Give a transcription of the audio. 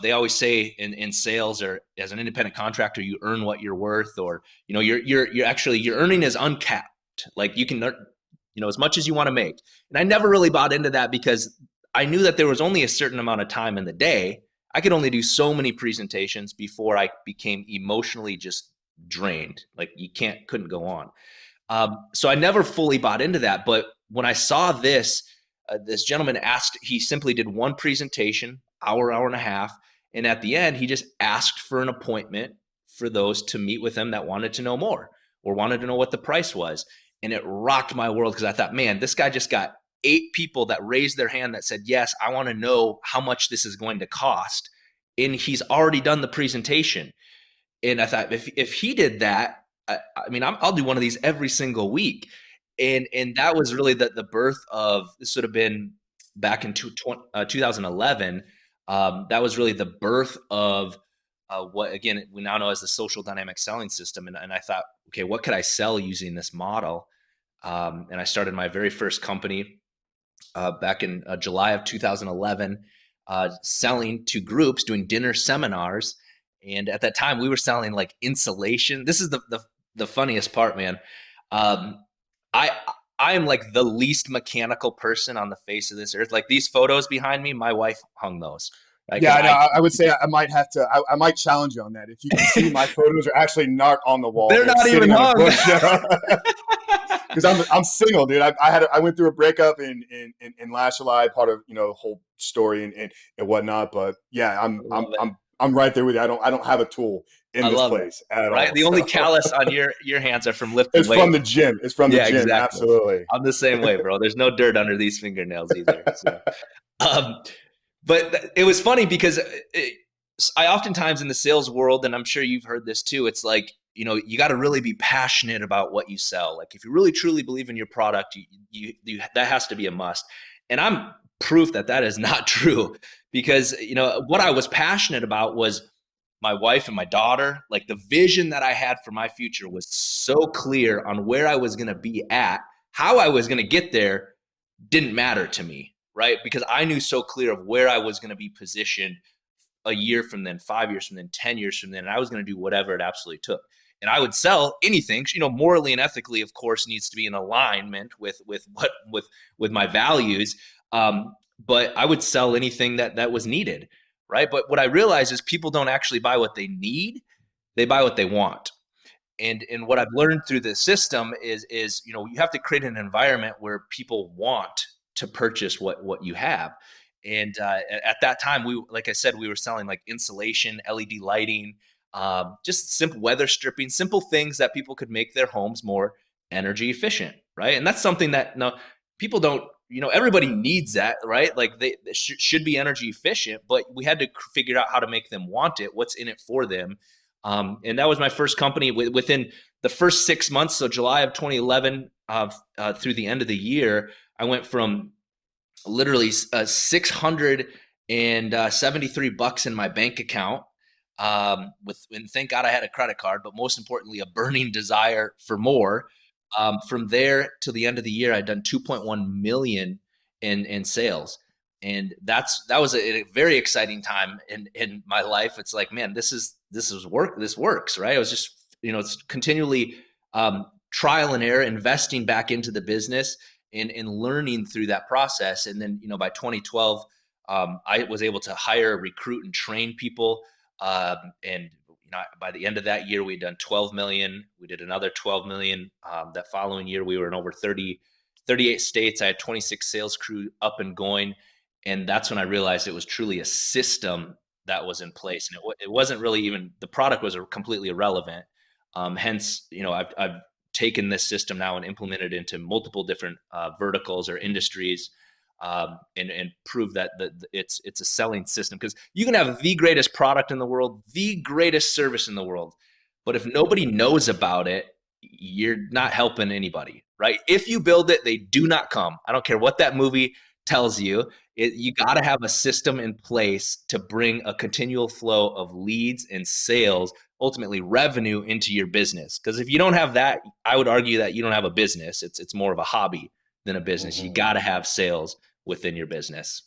they always say in sales or as an independent contractor, you earn what you're worth, or you're actually your earning is uncapped. Like you can earn, as much as you want to make. And I never really bought into that because I knew that there was only a certain amount of time in the day. I could only do so many presentations before I became emotionally just drained. Like you couldn't go on. So I never fully bought into that. But when I saw this, this gentleman asked, he simply did one presentation, hour and a half. And at the end, he just asked for an appointment for those to meet with him that wanted to know more or wanted to know what the price was. And it rocked my world because I thought, man, this guy just got 8 people that raised their hand that said, yes, I want to know how much this is going to cost. And he's already done the presentation. And I thought, if he did that, I mean, I'll do one of these every single week. And that was really the birth of, this would have been back in 2011. That was really the birth of what, again, we now know as the social dynamic selling system. And I thought, okay, what could I sell using this model? And I started my very first company back in July of 2011, selling to groups, doing dinner seminars. And at that time, we were selling like insulation. This is the funniest part, man. I am like the least mechanical person on the face of this earth. Like these photos behind me, my wife hung those. Right? Yeah, no, I would say I might have to. I might challenge you on that. If you can see, my photos are actually not on the wall. They're not even hung. Because I'm single, dude. I went through a breakup in last July, part of whole story and whatnot. But yeah, I'm right there with you. I don't have a tool in this place at all. The only callus on your hands are from lifting weights. It's from the gym. It's from the gym. Exactly. Absolutely. I'm the same way, bro. There's no dirt under these fingernails either. So. But it was funny because I oftentimes in the sales world, and I'm sure you've heard this too, it's like, you got to really be passionate about what you sell. Like if you really truly believe in your product, you that has to be a must. And I'm proof that is not true, because what I was passionate about was my wife and my daughter. Like the vision that I had for my future was so clear on where I was going to be at. How I was going to get there didn't matter to me. Right? Because I knew so clear of where I was going to be positioned a year from then, 5 years from then, 10 years from then, and I was going to do whatever it absolutely took. And I would sell anything, morally and ethically, of course, needs to be in alignment with my values. But I would sell anything that was needed. Right? But what I realized is people don't actually buy what they need. They buy what they want. And what I've learned through the system is you have to create an environment where people want to purchase what you have. And at that time, like I said, we were selling like insulation, LED lighting, just simple weather stripping, simple things that people could make their homes more energy efficient, right? And that's something that people don't, everybody needs that, right? Like they should be energy efficient, but we had to figure out how to make them want it, what's in it for them. And that was my first company. Within the first 6 months, so July of 2011 through the end of the year, I went from literally $673 in my bank account, and thank God I had a credit card, but most importantly, a burning desire for more. From there to the end of the year, I'd done 2.1 million in sales. And that was a very exciting time in my life. It's like, man, this works, right? I was just, it's continually trial and error, investing back into the business and learning through that process. And then, by 2012, I was able to hire, recruit, and train people. And by the end of that year, we'd done 12 million. We did another 12 million. That following year, we were in over 38 states. I had 26 sales crew up and going. And that's when I realized it was truly a system that was in place. And it wasn't really even, the product was completely irrelevant. Hence, I've taken this system now and implemented it into multiple different verticals or industries, and prove that it's a selling system. Because you can have the greatest product in the world, the greatest service in the world, but if nobody knows about it, you're not helping anybody, right? If you build it, they do not come. I don't care what that movie tells you. You got to have a system in place to bring a continual flow of leads and sales, ultimately revenue, into your business. Because if you don't have that, I would argue that you don't have a business. It's more of a hobby than a business. You got to have sales within your business.